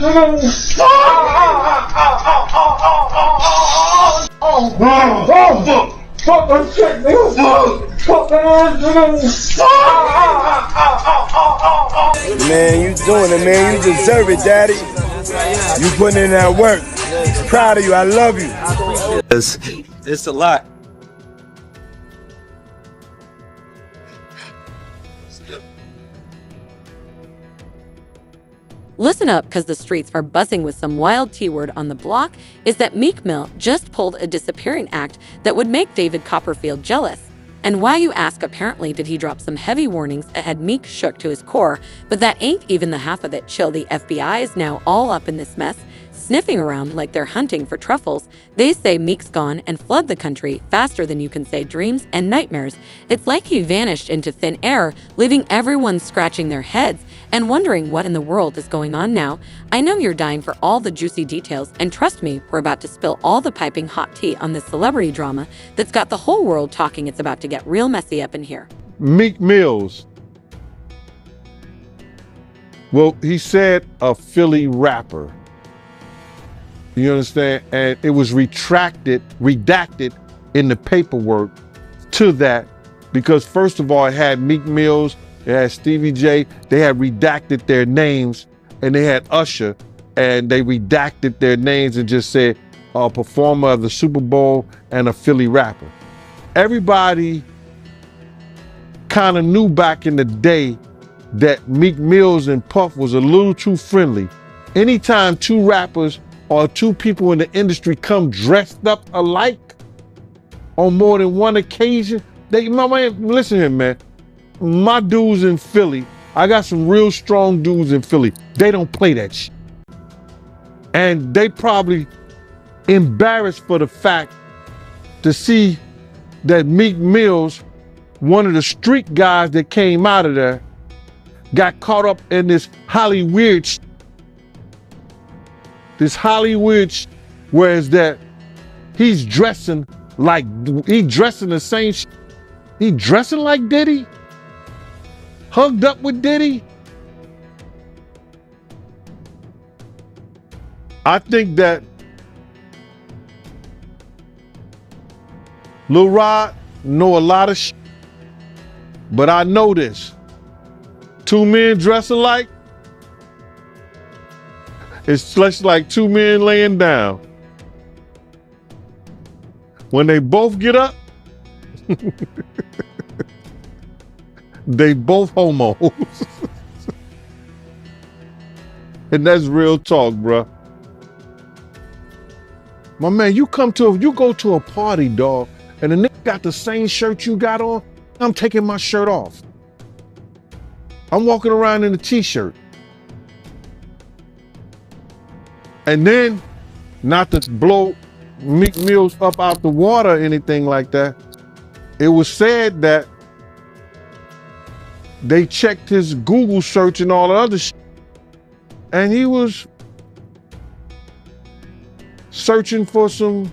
Fuck that shit, nigga. Fuck Man, you doing it, man. You deserve it, daddy. You putting in that work. Proud of you. I love you. It's a lot. Listen up, because the streets are buzzing with some wild T-word on the block is that Meek Mill just pulled a disappearing act that would make David Copperfield jealous. And why, you ask? Apparently did he drop some heavy warnings that had Meek shook to his core, but that ain't even the half of it. Chill, the FBI is now all up in this mess, sniffing around like they're hunting for truffles. They say Meek's gone and fled the country faster than you can say dreams and nightmares. It's like he vanished into thin air, leaving everyone scratching their heads and wondering what in the world is going on now. I know you're dying for all the juicy details, and trust me, we're about to spill all the piping hot tea on this celebrity drama that's got the whole world talking. It's about to get real messy up in here. Meek Mills. Well, he said a Philly rapper. You understand? And it was redacted in the paperwork to that, because first of all, it had Meek Mills, it had Stevie J, they had redacted their names, and they had Usher, and they redacted their names and just said a performer of the Super Bowl and a Philly rapper. Everybody kind of knew back in the day that Meek Mills and Puff was a little too friendly. Anytime two rappers or two people in the industry come dressed up alike on more than one occasion, listen here, man. My dudes in Philly, I got some real strong dudes in Philly. They don't play that shit. And they probably embarrassed for the fact to see that Meek Mills, one of the street guys that came out of there, got caught up in this Hollywood shit. This Hollywood shit, whereas that he's dressing like, he dressing the same shit. He dressing like Diddy? Hugged up with Diddy? I think that Lil Rod know a lot of shit, but I know this. Two men dress alike, it's just like two men laying down. When they both get up, they both homos. And that's real talk, bruh. My man, you go to a party, dog, and the nigga got the same shirt you got on, I'm taking my shirt off. I'm walking around in a t-shirt. And then, not to blow Meek Mills up out the water or anything like that, it was said that they checked his Google search and all the other shit, and he was searching for some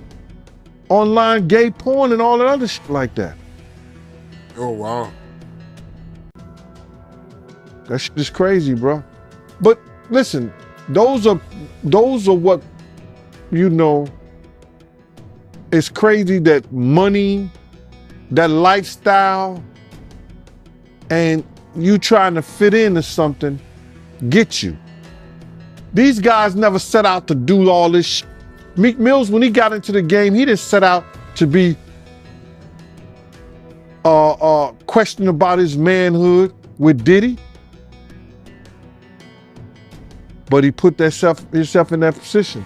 online gay porn and all the other shit like that. Oh, wow. That shit is crazy, bro. But listen, those are what, you know, it's crazy that money, that lifestyle, and you trying to fit into something get you. These guys never set out to do all this shit. Meek Mills, when he got into the game, he didn't set out to be questioning about his manhood with Diddy. But he put himself in that position.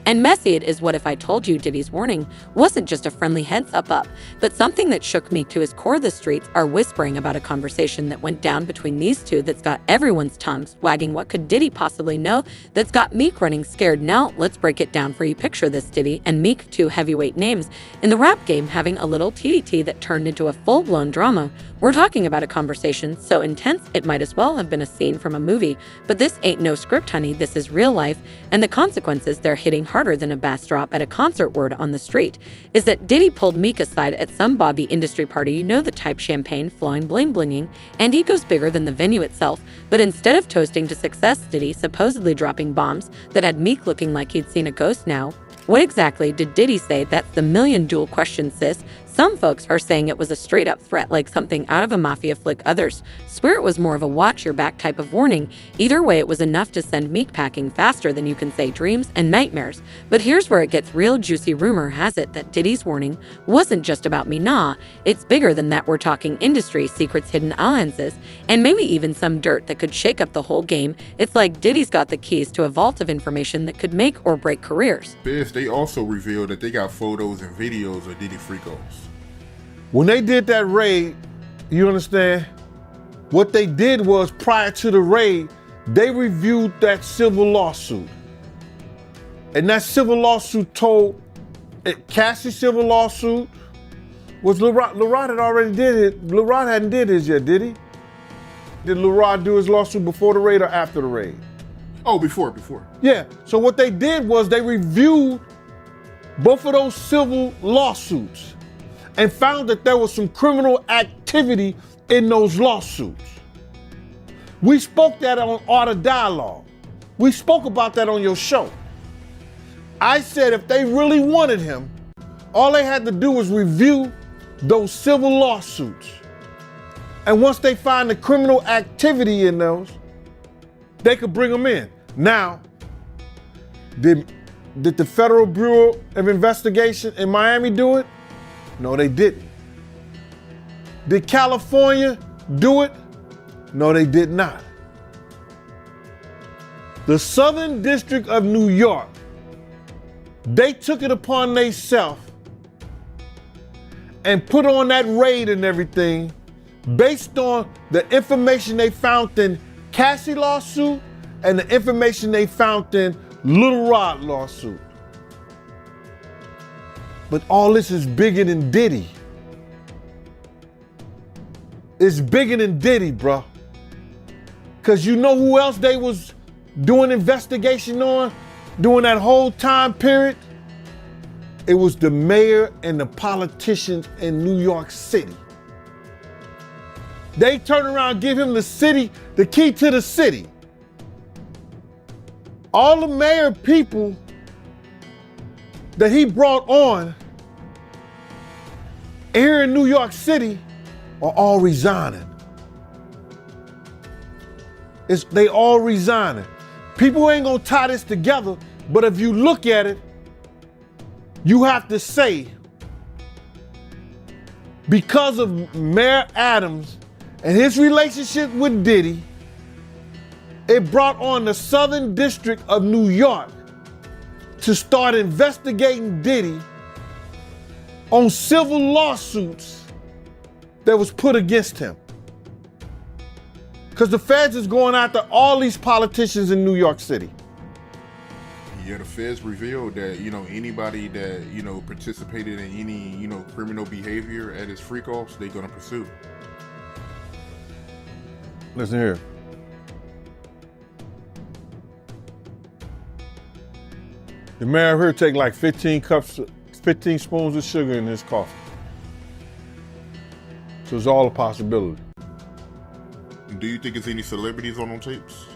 And messy it is. What if I told you Diddy's warning wasn't just a friendly heads up, but something that shook Meek to his core? The streets are whispering about a conversation that went down between these two that's got everyone's tongues wagging. What could Diddy possibly know that's got Meek running scared? Now, let's break it down for you. Picture this: Diddy and Meek, two heavyweight names in the rap game, having a little TDT that turned into a full-blown drama. We're talking about a conversation so intense it might as well have been a scene from a movie. But this ain't no script, honey. This is real life, and the consequences, they're hitting hard harder than a bass drop at a concert word on the street is that Diddy pulled Meek aside at some Bobby industry party, you know, the type champagne flowing, bling blinging, and egos bigger than the venue itself. But instead of toasting to success, Diddy supposedly dropping bombs that had Meek looking like he'd seen a ghost. Now, what exactly did Diddy say? That's the million-dollar question, sis. Some folks are saying it was a straight-up threat, like something out of a mafia flick. Others swear it was more of a watch-your-back type of warning. Either way, it was enough to send Meek packing faster than you can say dreams and nightmares. But here's where it gets real juicy. Rumor has it that Diddy's warning wasn't just about me. Nah, it's bigger than that. We're talking industry secrets, hidden alliances, and maybe even some dirt that could shake up the whole game. It's like Diddy's got the keys to a vault of information that could make or break careers. They also revealed that they got photos and videos of Diddy freakos. When they did that raid, you understand, what they did was prior to the raid, they reviewed that civil lawsuit. And that civil lawsuit told, Cassie's civil lawsuit was LaRod had already did it. LaRod hadn't did his yet, did he? Did LaRod do his lawsuit before the raid or after the raid? Oh, before. Yeah, so what they did was they reviewed both of those civil lawsuits and found that there was some criminal activity in those lawsuits. We spoke that on Art of Dialogue. We spoke about that on your show. I said if they really wanted him, all they had to do was review those civil lawsuits. And once they find the criminal activity in those, they could bring him in. Now, did the Federal Bureau of Investigation in Miami do it? No, they didn't. Did California do it? No, they did not. The Southern District of New York, they took it upon themselves and put on that raid and everything based on the information they found in Cassie lawsuit and the information they found in Little Rod lawsuit. But all this is bigger than Diddy. It's bigger than Diddy, bro. Cause you know who else they was doing investigation on during that whole time period? It was the mayor and the politicians in New York City. They turn around and give him the key to the city. All the mayor people that he brought on here in New York City are all resigning. They all resigning. People ain't gonna tie this together, but if you look at it, you have to say, because of Mayor Adams and his relationship with Diddy, it brought on the Southern District of New York to start investigating Diddy on civil lawsuits that was put against him. Because the feds is going after all these politicians in New York City. Yeah, the feds revealed that, anybody that, participated in any, criminal behavior at his freak-offs, they're gonna pursue. Listen here. The mayor here take like 15 spoons of sugar in his coffee. So it's all a possibility. Do you think it's any celebrities on them tapes?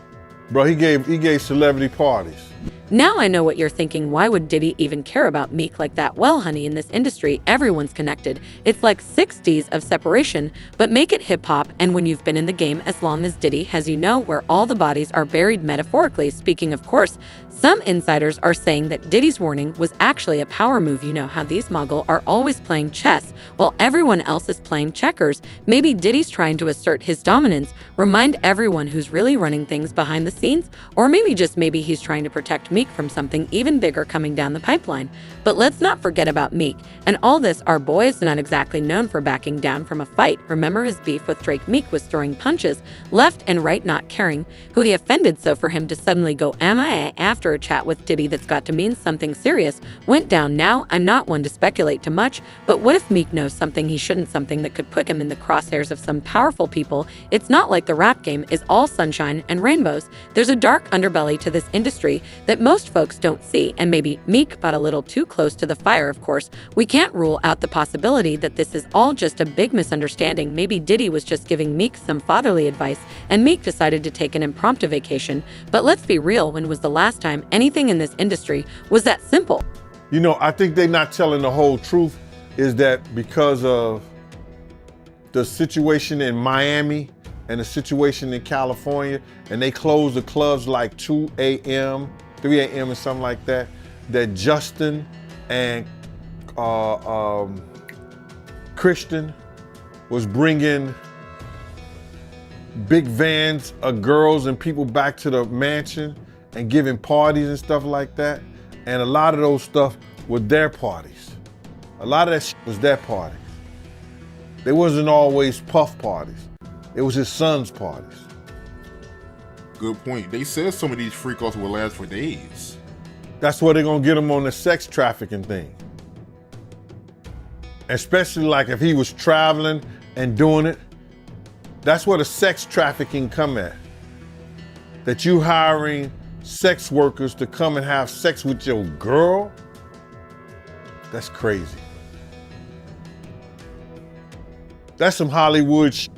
Bro, he gave celebrity parties. Now I know what you're thinking. Why would Diddy even care about Meek like that? Well, honey, in this industry, everyone's connected. It's like 60s of separation, but make it hip-hop, and when you've been in the game as long as Diddy, as you know, where all the bodies are buried metaphorically speaking, of course. Some insiders are saying that Diddy's warning was actually a power move. You know how these mogul are always playing chess while everyone else is playing checkers. Maybe Diddy's trying to assert his dominance, remind everyone who's really running things behind the scenes, or maybe he's trying to protect Meek from something even bigger coming down the pipeline. But let's not forget about Meek. And all this, our boy is not exactly known for backing down from a fight. Remember his beef with Drake? Meek was throwing punches left and right, not caring who he offended. So for him to suddenly go MIA after a chat with Diddy that's got to mean something serious went down. Now, I'm not one to speculate too much, but what if Meek knows something he shouldn't, something that could put him in the crosshairs of some powerful people? It's not like the rap game is all sunshine and rainbows. There's a dark underbelly to this industry that most folks don't see, and maybe Meek got a little too close to the fire. Of course, we can't rule out the possibility that this is all just a big misunderstanding. Maybe Diddy was just giving Meek some fatherly advice, and Meek decided to take an impromptu vacation. But let's be real, when was the last time anything in this industry was that simple? You know, I think they're not telling the whole truth, is that because of the situation in Miami and the situation in California, and they closed the clubs like 2 a.m., 3 a.m. and something like that, that Justin and Christian was bringing big vans of girls and people back to the mansion and giving parties and stuff like that. And a lot of those stuff were their parties. A lot of that shit was their parties. They wasn't always Puff parties. It was his son's parties. Good point. They said some of these freak-offs will last for days. That's where they're gonna get him on the sex trafficking thing. Especially like if he was traveling and doing it. That's where the sex trafficking come at. That you hiring sex workers to come and have sex with your girl? That's crazy. That's some Hollywood shit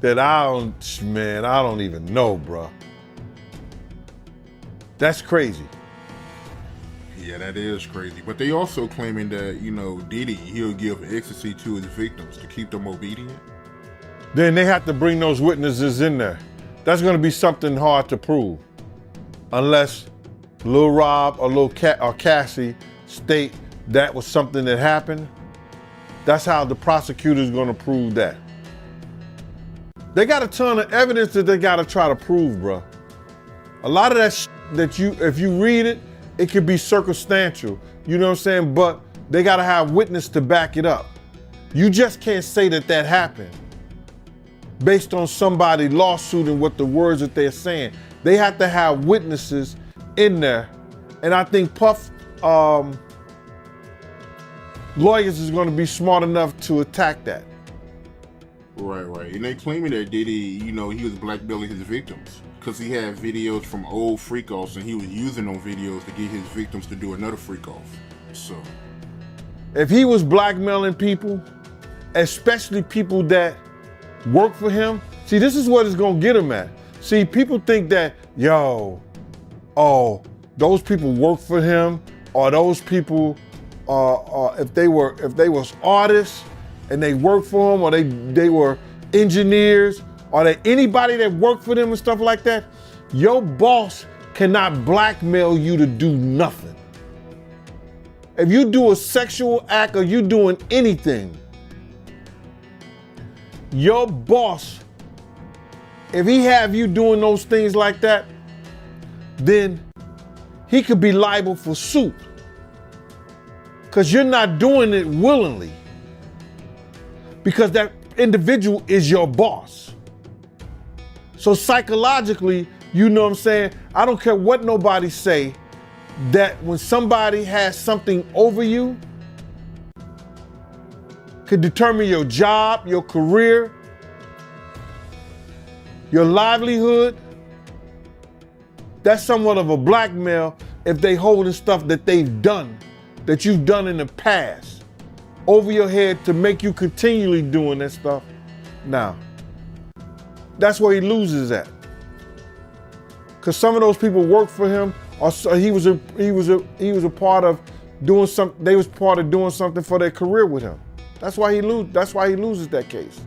that I don't even know, bro. That's crazy. Yeah, that is crazy. But they also claiming that, Diddy, he'll give ecstasy to his victims to keep them obedient. Then they have to bring those witnesses in there. That's gonna be something hard to prove. Unless Lil Rob or or Cassie state that was something that happened. That's how the prosecutor's gonna prove that. They got a ton of evidence that they gotta try to prove, bro. A lot of that that if you read it, it could be circumstantial, you know what I'm saying? But they gotta have witness to back it up. You just can't say that that happened based on somebody lawsuiting what the words that they're saying. They have to have witnesses in there. And I think Puff lawyers is gonna be smart enough to attack that. Right. And they claiming that Diddy, he was blackmailing his victims because he had videos from old freak-offs and he was using those videos to get his victims to do another freak-off. So if he was blackmailing people, especially people that work for him, see, this is what it's gonna get him at. See, people think that, those people work for him, or those people, if they was artists and they worked for him, or they were engineers, or anybody that worked for them and stuff like that, your boss cannot blackmail you to do nothing. If you do a sexual act or you doing anything, your boss, if he have you doing those things like that, then he could be liable for suit. Because you're not doing it willingly. Because that individual is your boss. So psychologically, you know what I'm saying? I don't care what nobody say, that when somebody has something over you, could determine your job, your career, your livelihood. That's somewhat of a blackmail if they holding stuff that they've done, that you've done in the past, over your head to make you continually doing that stuff. Now, that's where he loses at. Cause some of those people work for him, or he was a part of doing something. They was part of doing something for their career with him. That's why he loses that case.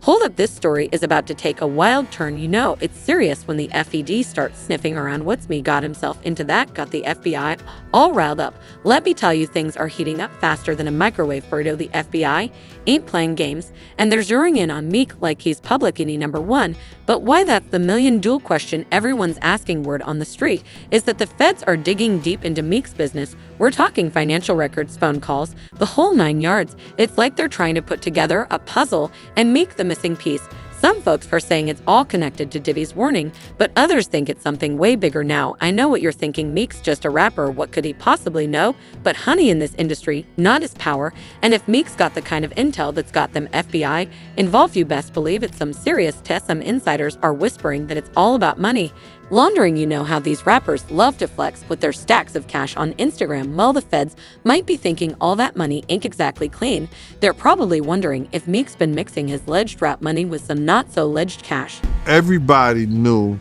Hold up, this story is about to take a wild turn. It's serious when the FED starts sniffing around. What's me got himself into that, got the FBI all riled up. Let me tell you, things are heating up faster than a microwave burrito. The FBI ain't playing games, and they're zeroing in on Meek like he's public enemy number one. But why that's the million-dollar question everyone's asking. Word on the street is that the feds are digging deep into Meek's business. We're talking financial records, phone calls, the whole 9 yards. It's like they're trying to put together a puzzle and Meek the missing piece. Some folks are saying it's all connected to Diddy's warning, but others think it's something way bigger. Now, I know what you're thinking. Meek's just a rapper. What could he possibly know? But honey, in this industry, not his power. And if Meek's got the kind of intel that's got them FBI involved, you best believe it's some serious test. Some insiders are whispering that it's all about money. Laundering, you know how these rappers love to flex with their stacks of cash on Instagram. Well, the feds might be thinking all that money ain't exactly clean. They're probably wondering if Meek's been mixing his alleged rap money with some not-so-alleged cash. Everybody knew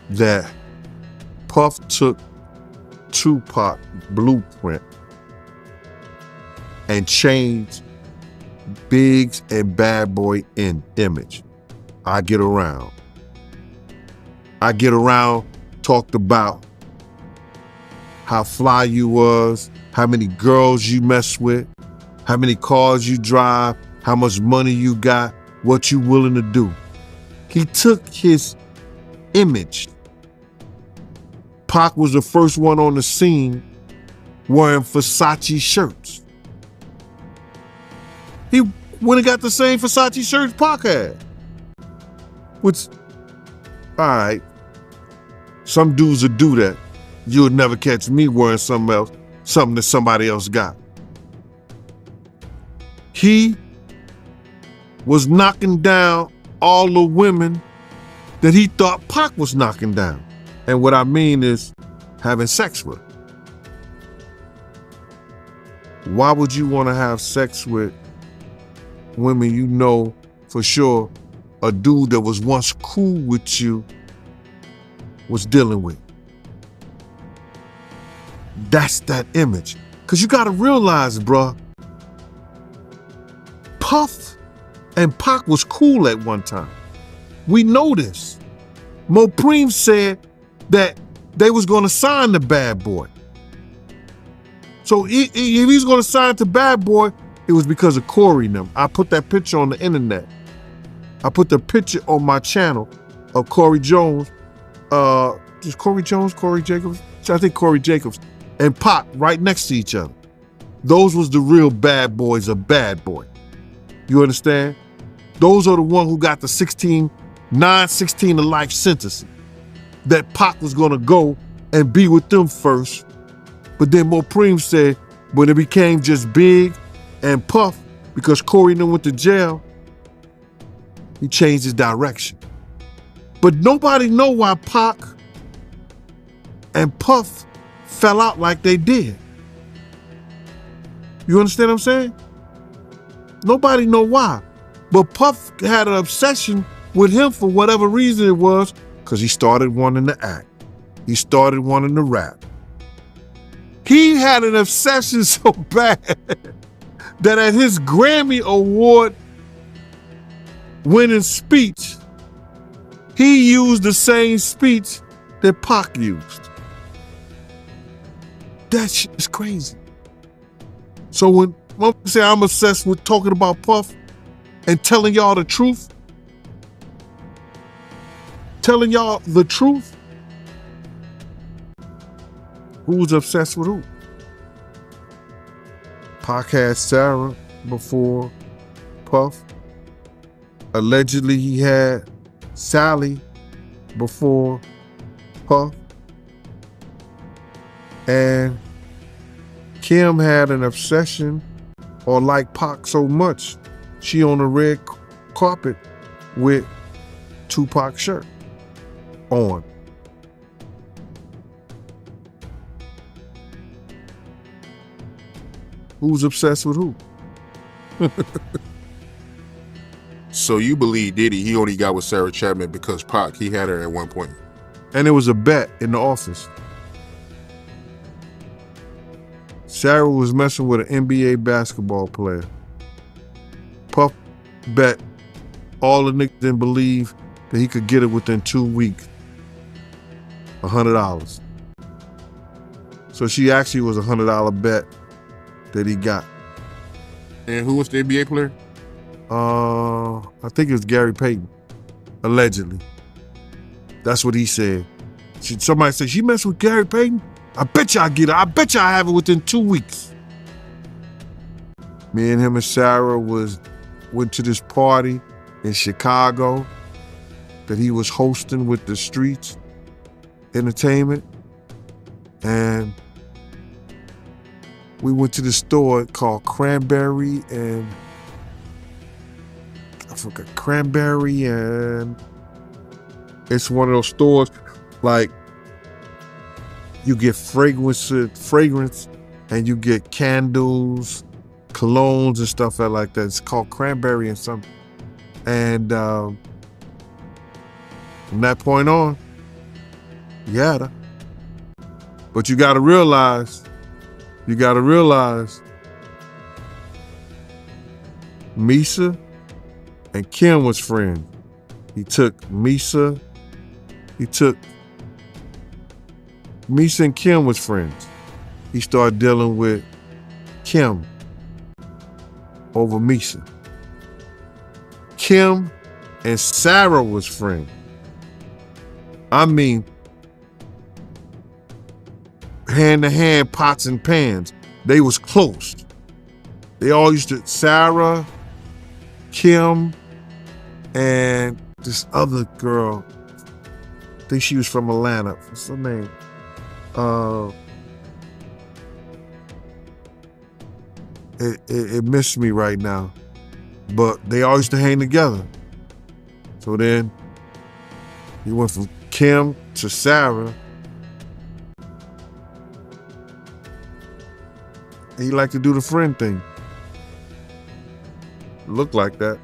that Puff took Tupac blueprint and changed Biggs and Bad Boy in image. I Get Around. I Get Around talked about how fly you was, how many girls you mess with, how many cars you drive, how much money you got, what you willing to do. He took his image. Pac was the first one on the scene wearing Versace shirts. He went and got the same Versace shirts Pac had. Which, all right, some dudes would do that. You would never catch me wearing something else, something that somebody else got. He was knocking down all the women that he thought Pac was knocking down. And what I mean is having sex with. Why would you want to have sex with women you know for sure a dude that was once cool with you was dealing with? That's that image. Because you got to realize, bruh, Puff and Pac was cool at one time. We know this. Mopreem said that they was going to sign the Bad Boy. So if he's going to sign to Bad Boy, it was because of Corey and them. I put that picture on the internet. I put the picture on my channel of Corey Jones. Is Corey Jones, Corey Jacobs? I think Corey Jacobs and Pac right next to each other. Those was the real bad boys of Bad Boy. You understand? Those are the ones who got the 16 to life sentences. That Pac was gonna go and be with them first. But then Mopreem said, when it became just Big and Puff, because Corey and them went to jail, he changed his direction. But nobody know why Pac and Puff fell out like they did. You understand what I'm saying? Nobody know why. But Puff had an obsession with him for whatever reason it was, because he started wanting to act. He started wanting to rap. He had an obsession so bad that at his Grammy Award winning speech, he used the same speech that Pac used. That shit is crazy. So when I say I'm obsessed with talking about Puff and telling y'all the truth, who's obsessed with who? Pac had Sarah before Puff. Allegedly he had Sally before Puff. And Kim had an obsession or liked Pac so much, she on the red carpet with Tupac's shirt on. Who's obsessed with who? So you believe Diddy, he only got with Sarah Chapman because Pac, he had her at one point. And it was a bet in the office. Sarah was messing with an NBA basketball player. Puff bet all the niggas didn't believe that he could get it within 2 weeks. $100. So she actually was a $100 bet that he got. And who was the NBA player? I think it was Gary Payton, allegedly. That's what he said. Somebody said, she messed with Gary Payton? I bet you I get it. I bet you I have it within 2 weeks. Me and him and Sarah went to this party in Chicago that he was hosting with the Streets Entertainment. And we went to the store called Cranberry and I forgot, Cranberry and it's one of those stores Like, you get fragrance, and you get candles, colognes and stuff like that. It's called cranberry and something. And from that point on, you had her. But you gotta realize, Misa and Kim was friends. Misa and Kim was friends. He started dealing with Kim over Misa. Kim and Sarah was friends. I mean, hand to hand, pots and pans. They was close. They all used to, Sarah, Kim, and this other girl, I think she was from Atlanta. What's her name? It missed me right now. But they all used to hang together. So then, he went from Kim to Sarah. He liked to do the friend thing. Looked like that.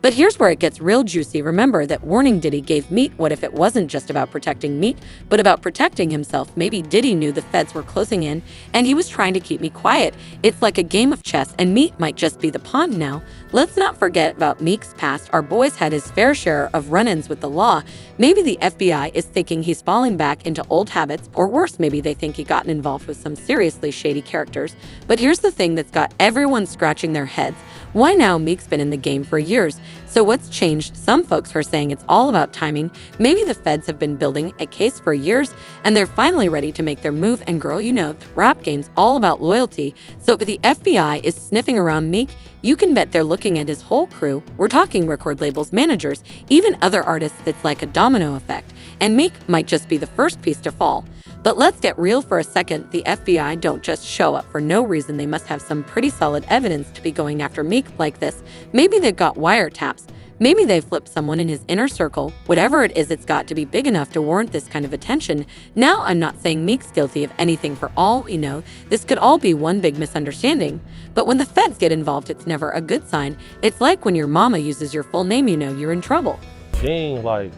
But here's where it gets real juicy. Remember that warning Diddy gave Meek. What if it wasn't just about protecting Meek, but about protecting himself? Maybe Diddy knew the feds were closing in, and he was trying to keep Meek quiet. It's like a game of chess, and Meek might just be the pawn now. Let's not forget about Meek's past. Our boy's had his fair share of run-ins with the law. Maybe the FBI is thinking he's falling back into old habits, or worse, maybe they think he gotten involved with some seriously shady characters. But here's the thing that's got everyone scratching their heads. Why now? Meek's been in the game for years. So what's changed? Some folks are saying it's all about timing. Maybe the feds have been building a case for years and they're finally ready to make their move. And girl, you know, the rap game's all about loyalty. So if the FBI is sniffing around Meek, you can bet they're looking at his whole crew. We're talking record labels, managers, even other artists. It's like a domino effect. And Meek might just be the first piece to fall. But let's get real for a second. The FBI don't just show up for no reason. They must have some pretty solid evidence to be going after Meek like this. Maybe they've got wiretaps. Maybe they flipped someone in his inner circle. Whatever it is, it's got to be big enough to warrant this kind of attention. Now, I'm not saying Meek's guilty of anything. For all we know, this could all be one big misunderstanding. But when the feds get involved, it's never a good sign. It's like when your mama uses your full name, you know you're in trouble. Gene, like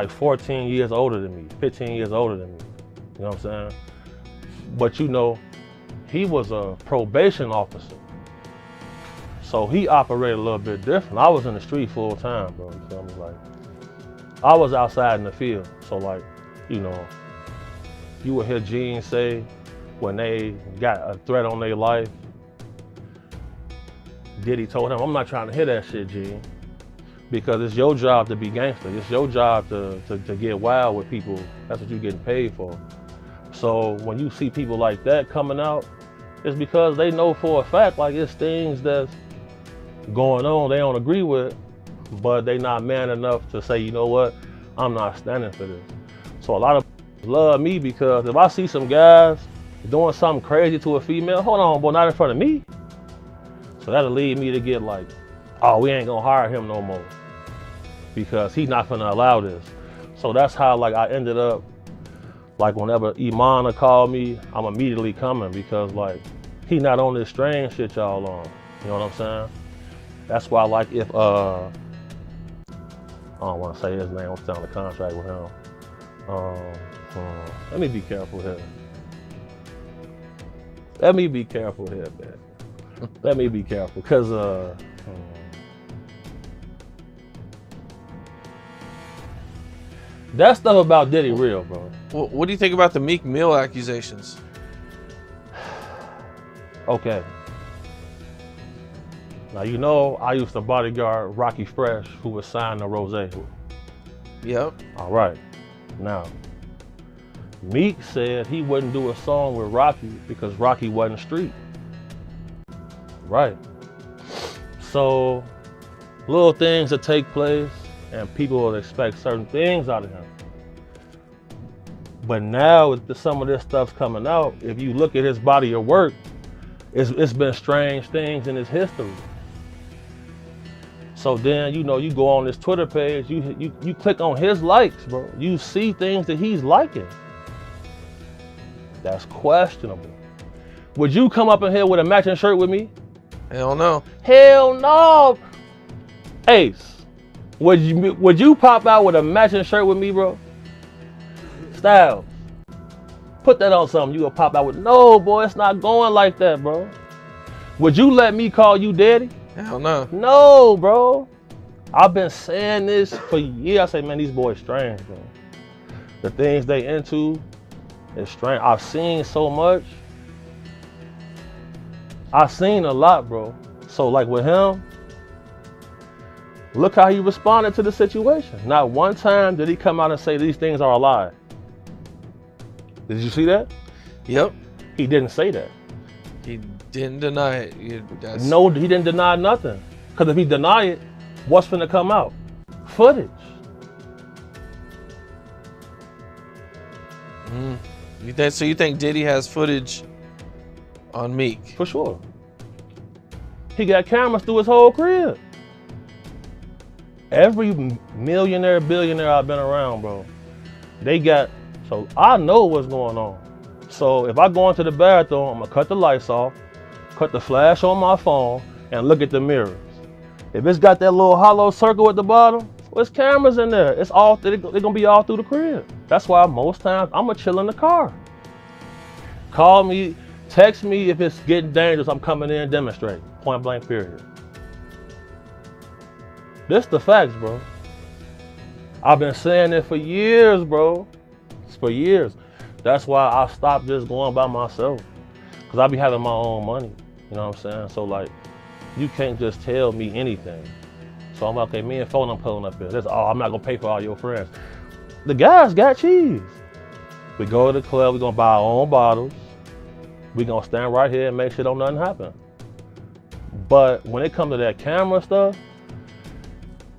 14 years older than me, 15 years older than me. You know what I'm saying? But you know, he was a probation officer. So he operated a little bit different. I was in the street full time, bro. You feel me? Like, I was outside in the field. So like, you know, you would hear Gene say when they got a threat on their life, Diddy told him, I'm not trying to hear that shit, Gene. Because it's your job to be gangster. It's your job to get wild with people. That's what you're getting paid for. So when you see people like that coming out, it's because they know for a fact, like, it's things that's going on they don't agree with, but they not man enough to say, you know what, I'm not standing for this. So a lot of love me because if I see some guys doing something crazy to a female, hold on, boy, not in front of me. So that'll lead me to get like, oh, we ain't gonna hire him no more because he's not gonna allow this. So that's how like I ended up, like whenever Imana called me, I'm immediately coming because like he not on this strange shit y'all on. You know what I'm saying? That's why like if I don't want to say his name, I'm still on the contract with him. Let me be careful here. Let me be careful here, man. Let me be careful, cause that stuff about Diddy real, bro. Well, what do you think about the Meek Mill accusations? Okay. Now you know I used to bodyguard Rocky Fresh, who was signed to Rose. Yep. All right. Now, Meek said he wouldn't do a song with Rocky because Rocky wasn't street. Right. So, little things that take place and people will expect certain things out of him. But now with some of this stuff's coming out, if you look at his body of work, it's been strange things in his history. So then, you know, you go on this Twitter page, you click on his likes, bro. You see things that he's liking. That's questionable. Would you come up in here with a matching shirt with me? Hell no. Hell no. Ace, would you pop out with a matching shirt with me, bro? Styles, put that on something you gonna pop out with. No, boy, it's not going like that, bro. Would you let me call you daddy? Hell no. No, bro. I've been saying this for years. I say, man, these boys strange, bro. The things they into is strange. I've seen so much. I've seen a lot, bro. So like with him, look how he responded to the situation. Not one time did he come out and say these things are a lie. Did you see that? Yep. He didn't say that. He didn't deny it. No, he didn't deny nothing. Because if he deny it, what's finna come out? Footage. So you think Diddy has footage on Meek? For sure. He got cameras through his whole crib. Every millionaire, billionaire I've been around, bro, they got, so I know what's going on. So if I go into the bathroom, I'm gonna cut the lights off, cut the flash on my phone, and look at the mirrors. If it's got that little hollow circle at the bottom, there's cameras in there. It's all, they're gonna be all through the crib. That's why most times I'm gonna chill in the car. Call me, text me if it's getting dangerous, I'm coming in and demonstrating. Point blank, period. This the facts, bro. I've been saying it for years, bro. It's for years. That's why I stopped just going by myself. Cause I be having my own money. You know what I'm saying? So like, you can't just tell me anything. So I'm like, okay, me and phone, I'm pulling up here. That's all, I'm not gonna pay for all your friends. The guys got cheese. We go to the club, we're gonna buy our own bottles. We gonna stand right here and make sure don't nothing happen. But when it comes to that camera stuff,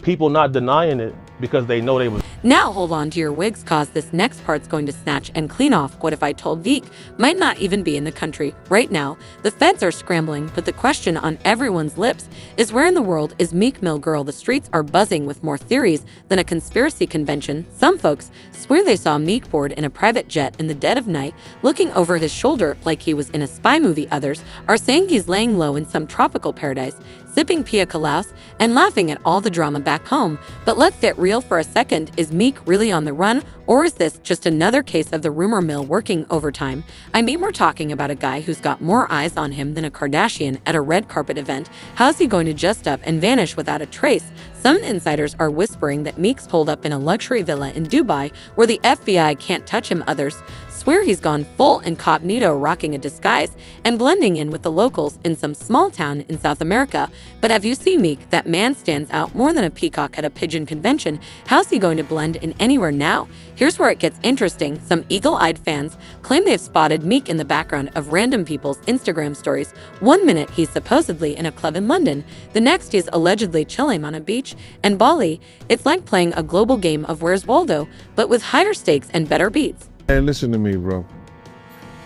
people not denying it because they know they was. Now hold on to your wigs, cause this next part's going to snatch and clean off What If I Told Veek might not even be in the country. Right now, the feds are scrambling, but the question on everyone's lips is where in the world is Meek Mill girl? The streets are buzzing with more theories than a conspiracy convention. Some folks swear they saw Meek board in a private jet in the dead of night, looking over his shoulder like he was in a spy movie. Others are saying he's laying low in some tropical paradise, sipping pina coladas and laughing at all the drama back home. But let's get real for a second. Is Meek really on the run, or is this just another case of the rumor mill working overtime? I mean, we're talking about a guy who's got more eyes on him than a Kardashian at a red carpet event. How's he going to just up and vanish without a trace? Some insiders are whispering that Meek's pulled up in a luxury villa in Dubai where the FBI can't touch him. Others swear he's gone full incognito, rocking a disguise and blending in with the locals in some small town in South America. But have you seen Meek? That man stands out more than a peacock at a pigeon convention. How's he going to blend in anywhere now? Here's where it gets interesting. Some eagle-eyed fans claim they've spotted Meek in the background of random people's Instagram stories. One minute he's supposedly in a club in London, the next he's allegedly chilling on a beach in Bali. It's like playing a global game of Where's Waldo, but with higher stakes and better beats. And listen to me, bro.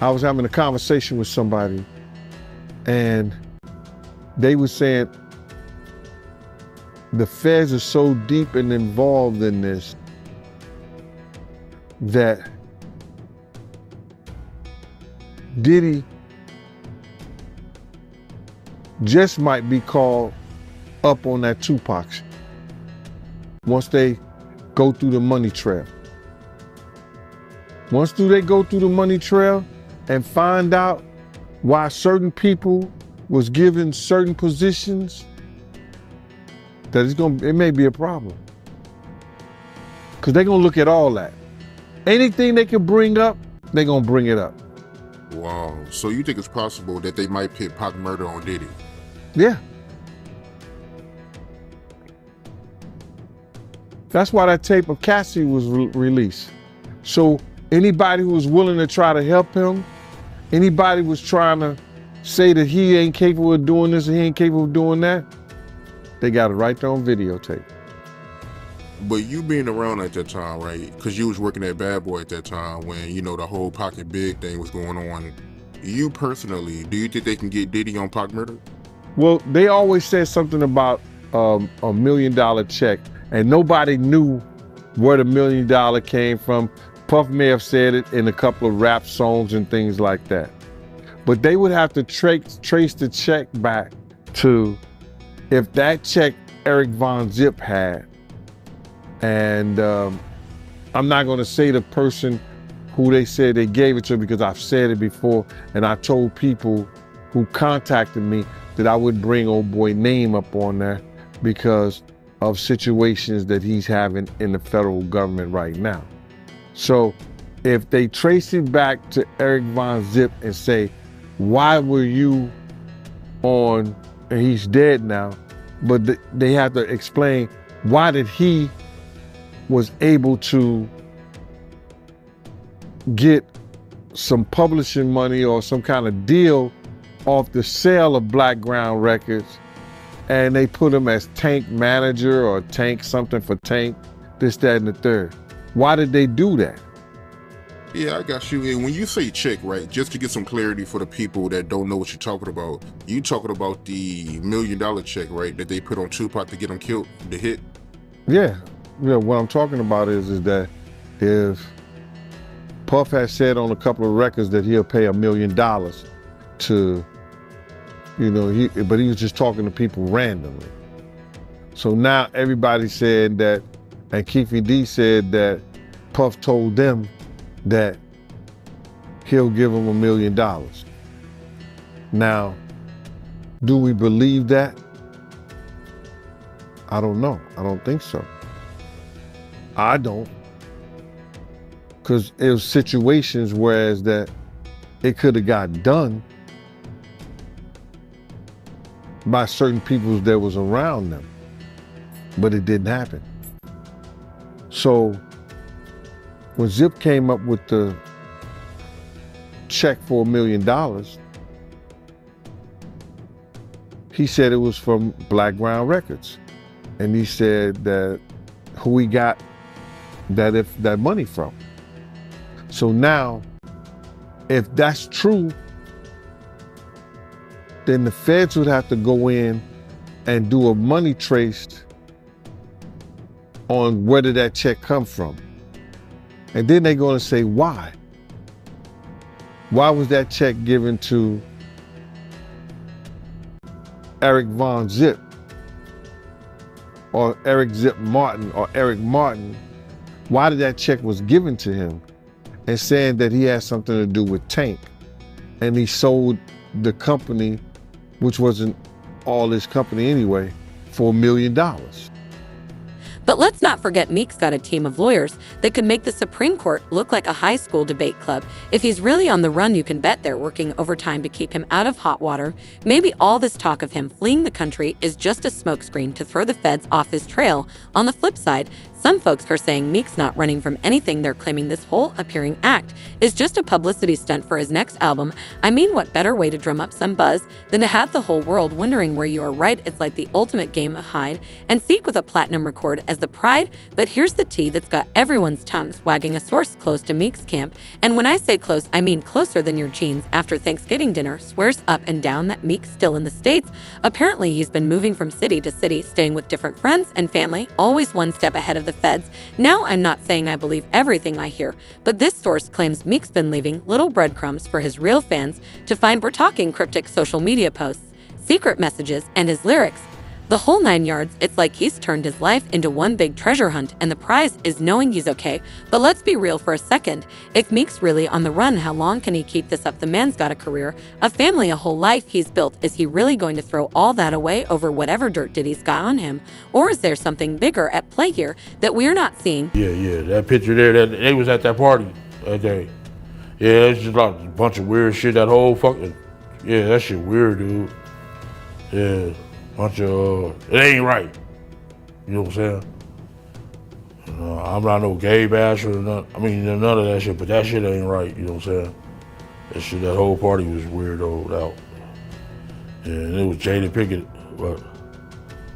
I was having a conversation with somebody and they were saying the feds are so deep and involved in this that Diddy just might be called up on that Tupac shit once they go through the money trail. Once they go through the money trail and find out why certain people was given certain positions, that it may be a problem. Because they're gonna look at all that. Anything they can bring up, they're gonna bring it up. Wow. So you think it's possible that they might pit Pac murder on Diddy? Yeah. That's why that tape of Cassie was released. So anybody who was willing to try to help him, anybody was trying to say that he ain't capable of doing this and he ain't capable of doing that, they got it right there on videotape. But you being around at that time, right? Because you was working at Bad Boy at that time when, you know, the whole Pocket Big thing was going on. You personally, do you think they can get Diddy on Pac murder? Well, they always said something about $1 million check, and nobody knew where the $1 million came from. Puff may have said it in a couple of rap songs and things like that. But they would have to trace the check back to if that check Eric Von Zip had. And I'm not gonna say the person who they said they gave it to, because I've said it before, and I told people who contacted me that I would bring old boy name up on there because of situations that he's having in the federal government right now. So if they trace it back to Eric Von Zip and say, why were you on, and he's dead now, but they have to explain why did he was able to get some publishing money or some kind of deal off the sale of Black Ground Records, and they put him as Tank manager or Tank something for Tank, this, that, and the third. Why did they do that? Yeah, I got you. And when you say check, right, just to get some clarity for the people that don't know what you're talking about, you talking about the $1 million check, right, that they put on Tupac to get him killed, the hit? Yeah, what I'm talking about is that if Puff has said on a couple of records that he'll pay $1 million to, but he was just talking to people randomly. So now everybody said that, and Keefy D said that Puff told them that he'll give them $1 million. Now, do we believe that? I don't know. I don't think so. I don't. Because it was situations whereas that it could have got done by certain people that was around them, but it didn't happen. So when Zip came up with the check for $1 million, he said it was from Black Ground Records. And he said that who he got that money from. So now, if that's true, then the feds would have to go in and do a money trace on where did that check come from. And then they're gonna say, why? Why was that check given to Eric Von Zip or Eric Zip Martin or Eric Martin? Why did that check was given to him? And saying that he had something to do with Tank. And he sold the company, which wasn't all his company anyway, for $1 million. But let's not forget Meek's got a team of lawyers that could make the Supreme Court look like a high school debate club. If he's really on the run, you can bet they're working overtime to keep him out of hot water. Maybe all this talk of him fleeing the country is just a smokescreen to throw the feds off his trail. On the flip side, some folks are saying Meek's not running from anything. They're claiming this whole appearing act is just a publicity stunt for his next album. I mean, what better way to drum up some buzz than to have the whole world wondering where you are right? It's like the ultimate game of hide and seek with a platinum record as the pride. But here's the tea that's got everyone's tongues wagging. A source close to Meek's camp, and when I say close, I mean closer than your jeans after Thanksgiving dinner, swears up and down that Meek's still in the States. Apparently, he's been moving from city to city, staying with different friends and family, always one step ahead of the feds. Now, I'm not saying I believe everything I hear, but this source claims Meek's been leaving little breadcrumbs for his real fans to find. We're talking cryptic social media posts, secret messages, and his lyrics. The whole 9 yards. It's like he's turned his life into one big treasure hunt, and the prize is knowing he's okay. But let's be real for a second. If Meek's really on the run, how long can he keep this up? The man's got a career, a family, a whole life he's built. Is he really going to throw all that away over whatever dirt Diddy's got on him? Or is there something bigger at play here that we're not seeing? Yeah, that picture there, that they was at that party that day. Yeah, it's just like a bunch of weird shit, that whole fucking, yeah, that shit weird, dude. Yeah. Bunch of, it ain't right. You know what I'm saying? I'm not no gay basher or nothing. I mean, none of that shit, but that shit ain't right. You know what I'm saying? That whole party was weirdoed out. Yeah, and it was Jada Pickett, but.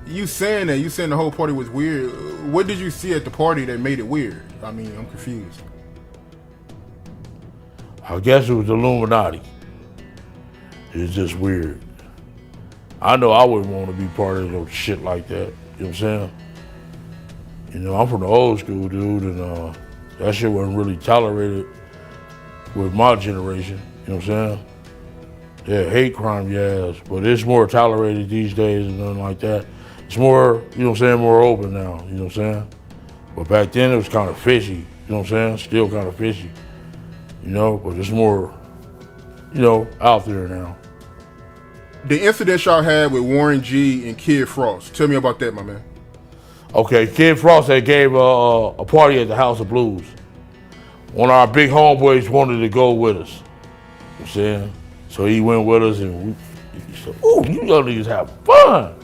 You saying the whole party was weird. What did you see at the party that made it weird? I mean, I'm confused. I guess it was the Illuminati. It's just weird. I know I wouldn't want to be part of no shit like that. You know what I'm saying? You know, I'm from the old school, dude, and that shit wasn't really tolerated with my generation. You know what I'm saying? Yeah, hate crime, yes, but it's more tolerated these days and nothing like that. It's more, you know what I'm saying, more open now, you know what I'm saying? But back then it was kind of fishy, you know what I'm saying? Still kind of fishy, you know, but it's more, you know, out there now. The incident y'all had with Warren G and Kid Frost. Tell me about that, my man. Okay, Kid Frost had gave a party at the House of Blues. One of our big homeboys wanted to go with us, you know what I'm saying? So he went with us and he said, ooh, you young niggas have fun.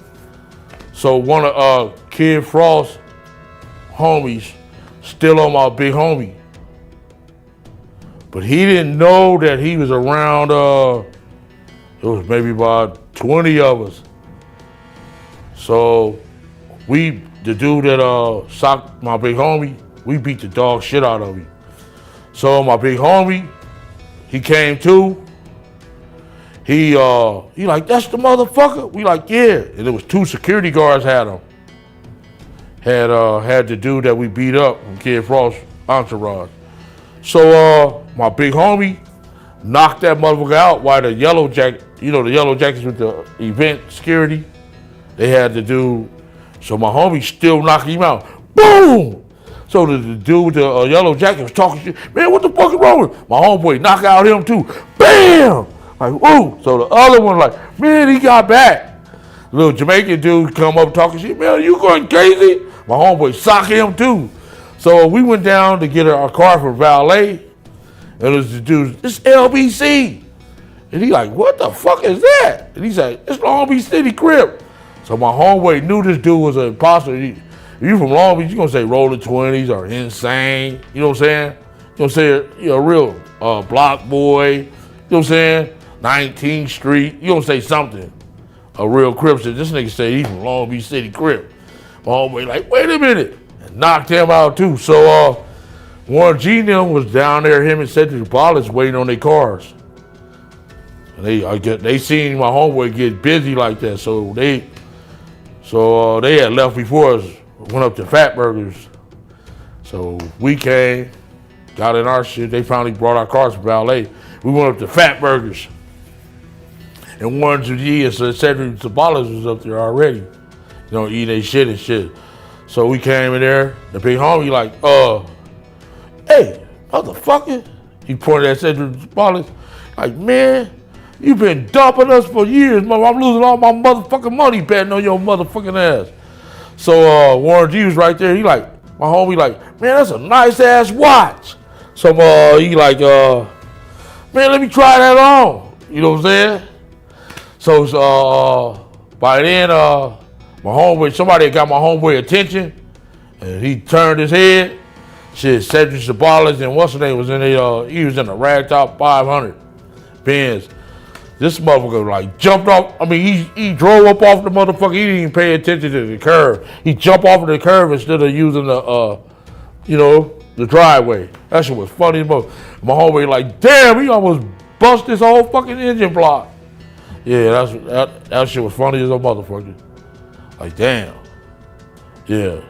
So one of Kid Frost's homies still on my big homie. But he didn't know that he was around, it was maybe about 20 of us. So the dude that socked my big homie, we beat the dog shit out of him. So my big homie, he came to. He like, that's the motherfucker? We like, yeah. And there was 2 security guards had him. Had the dude that we beat up from Kid Frost entourage. So my big homie knocked that motherfucker out while the yellow jacket, you know, the yellow jackets with the event security, they had the dude. So my homie still knocked him out. Boom! So the dude with the yellow jacket was talking shit. Man, what the fuck is wrong with him? My homeboy knocked out him too. Bam! Like, ooh. So the other one like, man, he got back. The little Jamaican dude come up talking shit. Man, are you going crazy? My homeboy socked him too. So we went down to get our car for valet. And it was the dude, it's LBC. And he like, what the fuck is that? And he's like, it's Long Beach City Crip. So my homeboy knew this dude was an imposter. If you from Long Beach, you gonna say Rolling 20s or Insane. You know what I'm saying? You gonna say, you know, real block boy. You know what I'm saying? 19th Street. You gonna say something. A real Crip. So this nigga say he from Long Beach City Crip. My homeboy like, wait a minute. And knocked him out too. So Warren G and them was down there, him and Cedric Wallace waiting on their cars. And they seen my homeboy get busy like that. So they had left before us, went up to Fatburgers. So we came, got in our shit. They finally brought our cars for valet. We went up to Fatburgers. And Warren G and Cedric Wallace was up there already, you know, eating their shit and shit. So we came in there. The big homie like, hey, motherfucker. He pointed at Cedric Wallace, like, man, you been dumping us for years, mother. I'm losing all my motherfucking money betting on your motherfucking ass. So Warren G was right there. He like, my homie like, man, that's a nice ass watch. So he like, man, let me try that on. You know what I'm saying? So by then, my homeboy, somebody got my homeboy attention, and he turned his head. Shit, Cedric Wallace and what's his name was in he was in a ragtop 500 Benz. This motherfucker like jumped off. I mean, he drove up off the motherfucker. He didn't even pay attention to the curve. He jumped off of the curve instead of using the, you know, the driveway. That shit was funny as most. My homeboy like, damn, he almost bust this whole fucking engine block. Yeah, that shit was funny as a motherfucker. Like, damn. Yeah.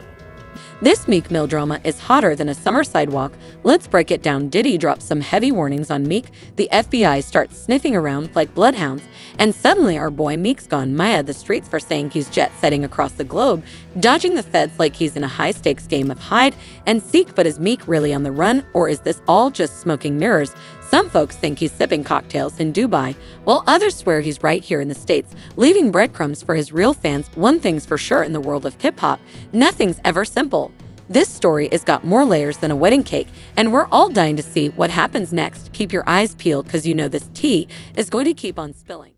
This Meek Mill drama is hotter than a summer sidewalk. Let's break it down. Diddy drops some heavy warnings on Meek. The FBI starts sniffing around like bloodhounds. And suddenly our boy Meek's gone Maya the streets for saying he's jet-setting across the globe, dodging the feds like he's in a high-stakes game of hide and seek. But is Meek really on the run, or is this all just smoking mirrors? Some folks think he's sipping cocktails in Dubai, while others swear he's right here in the States, leaving breadcrumbs for his real fans. One thing's for sure in the world of hip-hop, nothing's ever simple. This story has got more layers than a wedding cake, and we're all dying to see what happens next. Keep your eyes peeled, because you know this tea is going to keep on spilling.